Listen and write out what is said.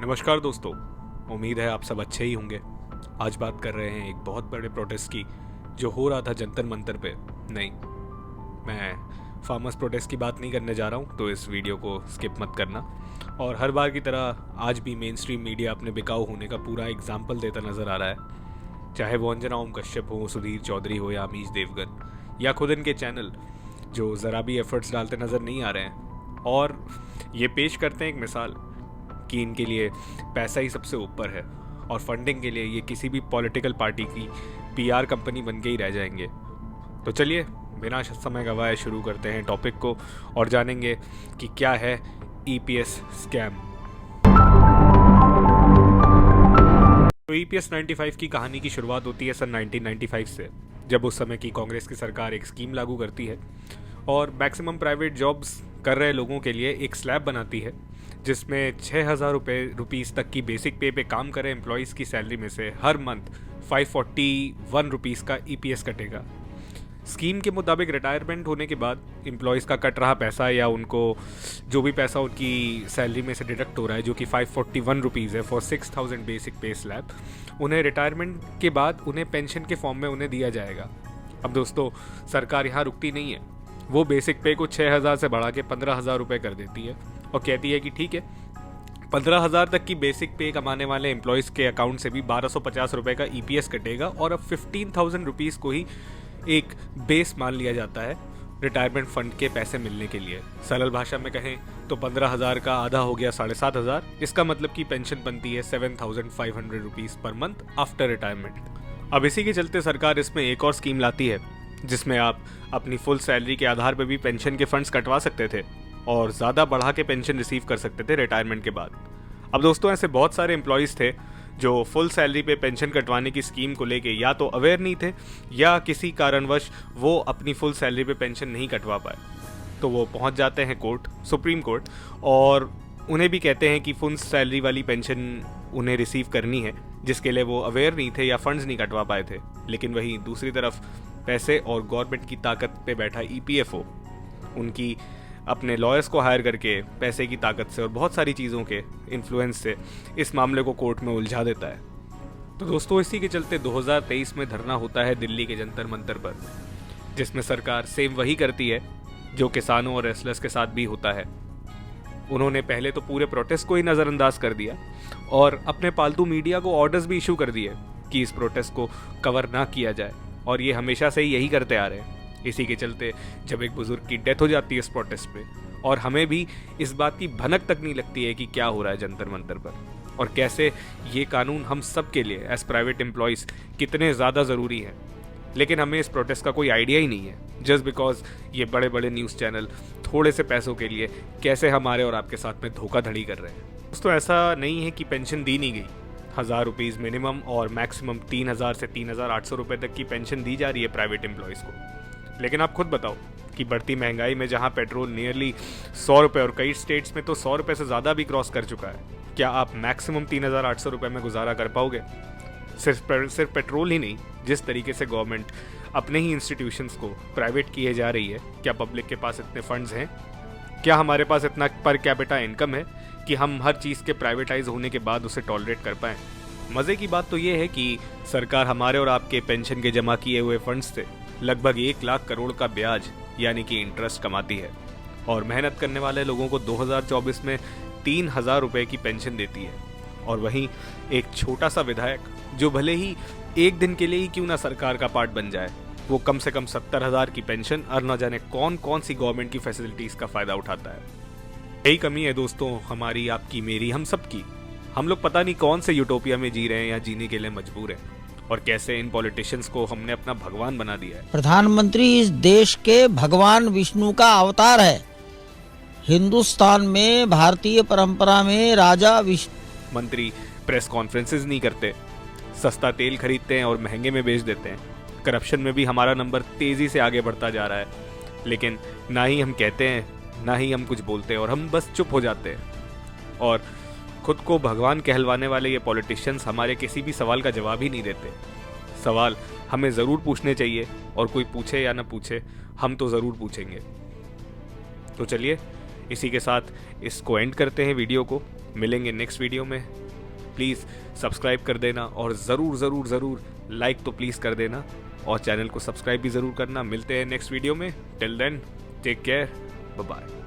नमस्कार दोस्तों, उम्मीद है आप सब अच्छे ही होंगे। आज बात कर रहे हैं एक बहुत बड़े प्रोटेस्ट की जो हो रहा था जंतर मंतर पे। नहीं, मैं फार्मर्स प्रोटेस्ट की बात नहीं करने जा रहा हूँ, तो इस वीडियो को स्किप मत करना। और हर बार की तरह आज भी मेन स्ट्रीम मीडिया अपने बिकाऊ होने का पूरा एग्जाम्पल देता नज़र आ रहा है, चाहे वो अंजना ओम कश्यप हो, सुधीर चौधरी हो या अमीश देवगन, या खुद इनके चैनल जो ज़रा भी एफर्ट्स डालते नज़र नहीं आ रहे हैं और ये पेश करते हैं एक मिसाल कि इनके लिए पैसा ही सबसे ऊपर है और फंडिंग के लिए ये किसी भी पॉलिटिकल पार्टी की पीआर कंपनी बन के ही रह जाएंगे। तो चलिए बिना समय गवाए शुरू करते हैं टॉपिक को और जानेंगे कि क्या है ईपीएस स्कैम। तो ईपीएस 95 की कहानी की शुरुआत होती है सन 1995 से, जब उस समय की कांग्रेस की सरकार एक स्कीम लागू करती है और मैक्सिमम प्राइवेट जॉब्स कर रहे लोगों के लिए एक स्लैब बनाती है जिसमें 6,000 रुपीज़ तक की बेसिक पे काम करे एम्प्लॉयज़ की सैलरी में से हर मंथ 541 रुपीज़ का ईपीएस कटेगा। स्कीम के मुताबिक रिटायरमेंट होने के बाद एम्प्लॉयज़ का कट रहा पैसा या उनको जो भी पैसा उनकी सैलरी में से डिडक्ट हो रहा है, जो कि 541 रुपीज़ है फॉर 6,000 बेसिक पे स्लैब, उन्हें रिटायरमेंट के बाद उन्हें पेंशन के फॉर्म में उन्हें दिया जाएगा। अब दोस्तों, सरकार यहाँ रुकती नहीं है, वो बेसिक पे को 6,000 से बढ़ा के 15,000 रुपये कर देती है और कहती है कि ठीक है, 15,000 तक की बेसिक पे कमाने वाले एम्प्लॉयज़ के अकाउंट से भी 1,250 रुपये का ईपीएस कटेगा और अब 15,000 रुपीज़ को ही एक बेस मान लिया जाता है रिटायरमेंट फंड के पैसे मिलने के लिए। सरल भाषा में कहें तो 15,000 का आधा हो गया 7,500। इसका मतलब कि पेंशन बनती है 7,500 rupees per month after retirement. अब इसी के चलते सरकार इसमें एक और स्कीम लाती है जिसमें आप अपनी फुल सैलरी के आधार पर भी पेंशन के फंड्स कटवा सकते थे और ज़्यादा बढ़ा के पेंशन रिसीव कर सकते थे रिटायरमेंट के बाद। अब दोस्तों, ऐसे बहुत सारे एम्प्लॉयज़ थे जो फुल सैलरी पे पेंशन कटवाने की स्कीम को लेके या तो अवेयर नहीं थे या किसी कारणवश वो अपनी फुल सैलरी पे पेंशन नहीं कटवा पाए, तो वो पहुंच जाते हैं कोर्ट, सुप्रीम कोर्ट, और उन्हें भी कहते हैं कि फुल सैलरी वाली पेंशन उन्हें रिसीव करनी है, जिसके लिए वो अवेयर नहीं थे या फंड्स नहीं कटवा पाए थे। लेकिन वहीं दूसरी तरफ पैसे और गवर्नमेंट की ताकत पे बैठा ईपीएफओ उनकी अपने लॉयर्स को हायर करके पैसे की ताकत से और बहुत सारी चीज़ों के इन्फ्लुएंस से इस मामले को कोर्ट में उलझा देता है। तो दोस्तों, इसी के चलते 2023 में धरना होता है दिल्ली के जंतर मंतर पर, जिसमें सरकार सेम वही करती है जो किसानों और रेसलर्स के साथ भी होता है। उन्होंने पहले तो पूरे प्रोटेस्ट को ही नज़रअंदाज कर दिया और अपने पालतू मीडिया को ऑर्डर्स भी इशू कर दिए कि इस प्रोटेस्ट को कवर ना किया जाए, और ये हमेशा से ही यही करते आ रहे हैं। इसी के चलते जब एक बुजुर्ग की डेथ हो जाती है इस प्रोटेस्ट पे, और हमें भी इस बात की भनक तक नहीं लगती है कि क्या हो रहा है जंतर मंतर पर और कैसे ये कानून हम सब के लिए एज प्राइवेट एम्प्लॉयज़ कितने ज़्यादा ज़रूरी हैं, लेकिन हमें इस प्रोटेस्ट का कोई आइडिया ही नहीं है, जस्ट बिकॉज ये बड़े बड़े न्यूज़ चैनल थोड़े से पैसों के लिए कैसे हमारे और आपके साथ में धोखाधड़ी कर रहे हैं। दोस्तों, ऐसा नहीं है कि पेंशन दी नहीं गई। 1,000 रुपीज़ मिनिमम और मैक्सिमम 3,000 से 3,800 रुपये तक की पेंशन दी जा रही है प्राइवेट एम्प्लॉयज़ को। लेकिन आप खुद बताओ कि बढ़ती महंगाई में जहां पेट्रोल नियरली 100 रुपये और कई स्टेट्स में तो 100 रुपये से ज़्यादा भी क्रॉस कर चुका है, क्या आप मैक्सिमम 3,800 रुपये में गुजारा कर पाओगे? सिर्फ पेट्रोल ही नहीं, जिस तरीके से गवर्नमेंट अपने ही इंस्टीट्यूशंस को प्राइवेट किए जा रही है, क्या पब्लिक के पास इतने फंड्स हैं? क्या हमारे पास इतना पर कैपिटा इनकम है कि हम हर चीज़ के प्राइवेटाइज होने के बाद उसे टॉलरेट कर पाएँ? मज़े की बात तो ये है कि सरकार हमारे और आपके पेंशन के जमा किए हुए फंड्स से लगभग 1 लाख करोड़ का ब्याज यानी कि इंटरेस्ट कमाती है और मेहनत करने वाले लोगों को 2024 में 3,000 रुपये की पेंशन देती है। और वहीं एक छोटा सा विधायक, जो भले ही एक दिन के लिए ही क्यों ना सरकार का पार्ट बन जाए, वो कम से कम 70,000 की पेंशन और न जाने कौन कौन सी गवर्नमेंट की फैसिलिटीज़ का फ़ायदा उठाता है। यही कमी है दोस्तों, हमारी, आपकी, मेरी, हम सब की। हम लोग पता नहीं कौन से यूटोपिया में जी रहे हैं या जीने के लिए मजबूर हैं, और कैसे इन पॉलिटिशियंस को हमने अपना भगवान बना दिया है। प्रधानमंत्री इस देश के भगवान विष्णु का अवतार है। हिंदुस्तान में भारतीय परंपरा में राजा विष्णु। मंत्री प्रेस कॉन्फ्रेंसेस नहीं करते, सस्ता तेल खरीदते हैं और महंगे में बेच देते हैं। करप्शन में भी हमारा नंबर तेजी से आगे बढ़ता जा रहा है, लेकिन ना ही हम कहते हैं ना ही हम कुछ बोलते हैं और हम बस चुप हो जाते हैं। और खुद को भगवान कहलवाने वाले ये पॉलिटिशियंस हमारे किसी भी सवाल का जवाब ही नहीं देते। सवाल हमें ज़रूर पूछने चाहिए और कोई पूछे या ना पूछे, हम तो ज़रूर पूछेंगे। तो चलिए इसी के साथ इसको एंड करते हैं वीडियो को। मिलेंगे नेक्स्ट वीडियो में। प्लीज़ सब्सक्राइब कर देना और ज़रूर लाइक तो प्लीज़ कर देना और चैनल को सब्सक्राइब भी ज़रूर करना। मिलते हैं नेक्स्ट वीडियो में। Till then take care, bye bye.